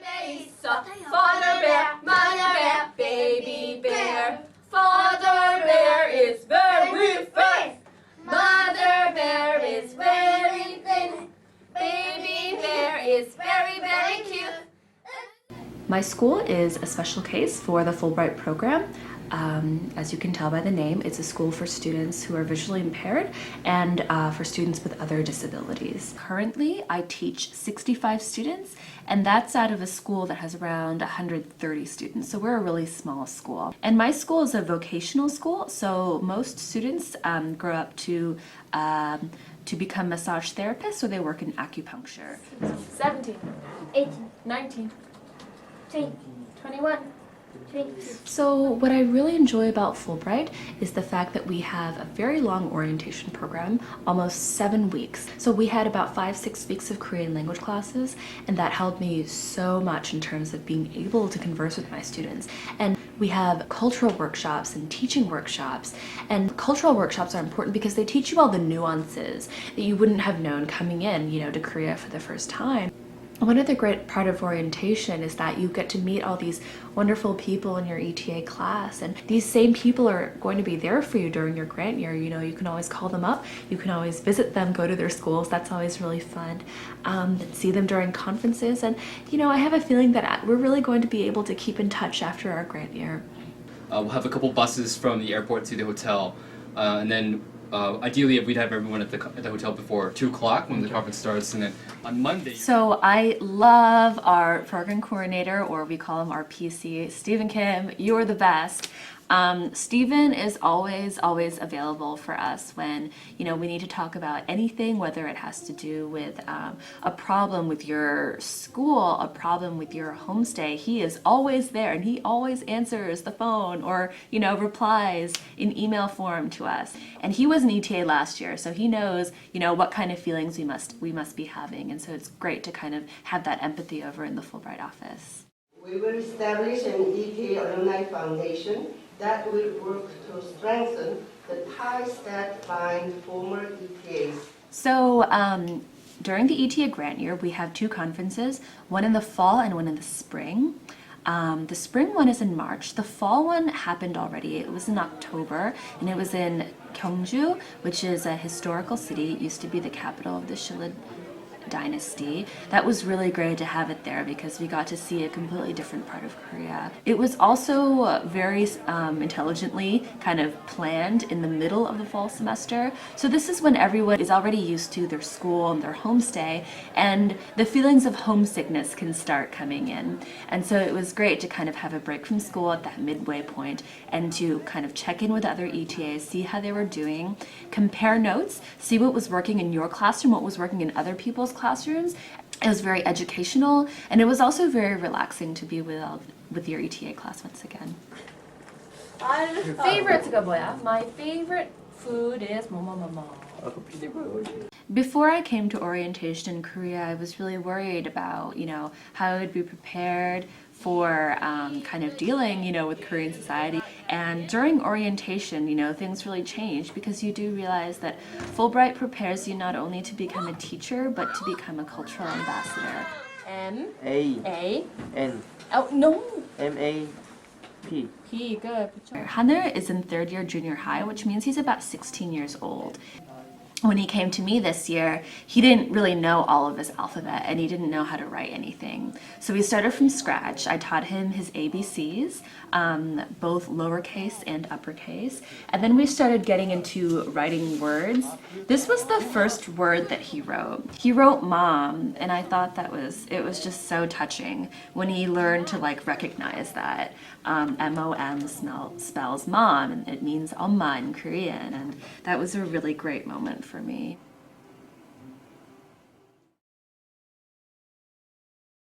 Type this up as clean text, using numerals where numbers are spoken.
face. Father bear, mother bear, baby bear. Father bear is very fat. Mother bear is very thin. Baby bear is very, very cute. My school is a special case for the Fulbright program. As you can tell by the name, it's a school for students who are visually impaired and for students with other disabilities. Currently, I teach 65 students, and that's out of a school that has around 130 students, so we're a really small school. And my school is a vocational school, so most students grow up to become massage therapists, or they work in acupuncture. 17, 18, 19, 20, 21. So what I really enjoy about Fulbright is the fact that we have a very long orientation program, almost 7 weeks. So we had about 5-6 weeks of Korean language classes, and that helped me so much in terms of being able to converse with my students. And we have cultural workshops and teaching workshops, and cultural workshops are important because they teach you all the nuances that you wouldn't have known coming in, to Korea for the first time. One other great part of orientation is that you get to meet all these wonderful people in your ETA class, and these same people are going to be there for you during your grant year. You can always call them up, you can always visit them, go to their schools. That's always really fun. See them during conferences, and I have a feeling that we're really going to be able to keep in touch after our grant year. We'll have a couple buses from the airport to the hotel, and then ideally we'd have everyone at the hotel before 2 o'clock when the conference starts, and then on Monday. So I love our program coordinator, or we call him our PC, Stephen Kim. You're the best. Stephen is always available for us when we need to talk about anything, whether it has to do with a problem with your school, a problem with your homestay. He is always there, and he always answers the phone or replies in email form to us. And he was an ETA last year, so he knows what kind of feelings we must be having, and so it's great to kind of have that empathy over in the Fulbright office. We will establish an ETA Alumni Foundation that will work to strengthen the ties that bind former ETAs. So during the ETA grant year, we have 2 conferences, one in the fall and one in the spring. The spring one is in March. The fall one happened already. It was in October, and it was in Gyeongju, which is a historical city. It used to be the capital of the Shilla dynasty. That was really great to have it there because we got to see a completely different part of Korea. It was also very intelligently kind of planned in the middle of the fall semester. So this is when everyone is already used to their school and their homestay, and the feelings of homesickness can start coming in. And so it was great to kind of have a break from school at that midway point and to kind of check in with other ETAs, see how they were doing, compare notes, see what was working in your classroom, what was working in other people's classrooms. It was very educational, and it was also very relaxing to be with your ETA class once again. Favorite가 뭐야? My favorite food is 뭐뭐뭐뭐. Before I came to orientation in Korea, I was really worried about, how I would be prepared for kind of dealing, with Korean society. And during orientation, things really changed because you do realize that Fulbright prepares you not only to become a teacher, but to become a cultural ambassador. N. Oh, no. MAP. P, good. Haner is in 3rd year junior high, which means he's about 16 years old. When he came to me this year, he didn't really know all of his alphabet, and he didn't know how to write anything. So we started from scratch. I taught him his ABCs, both lowercase and uppercase, and then we started getting into writing words. This was the first word that he wrote. He wrote mom, and I thought it was just so touching when he learned to recognize that M-O-M spells mom, and it means 엄마 in Korean, and that was a really great moment for me.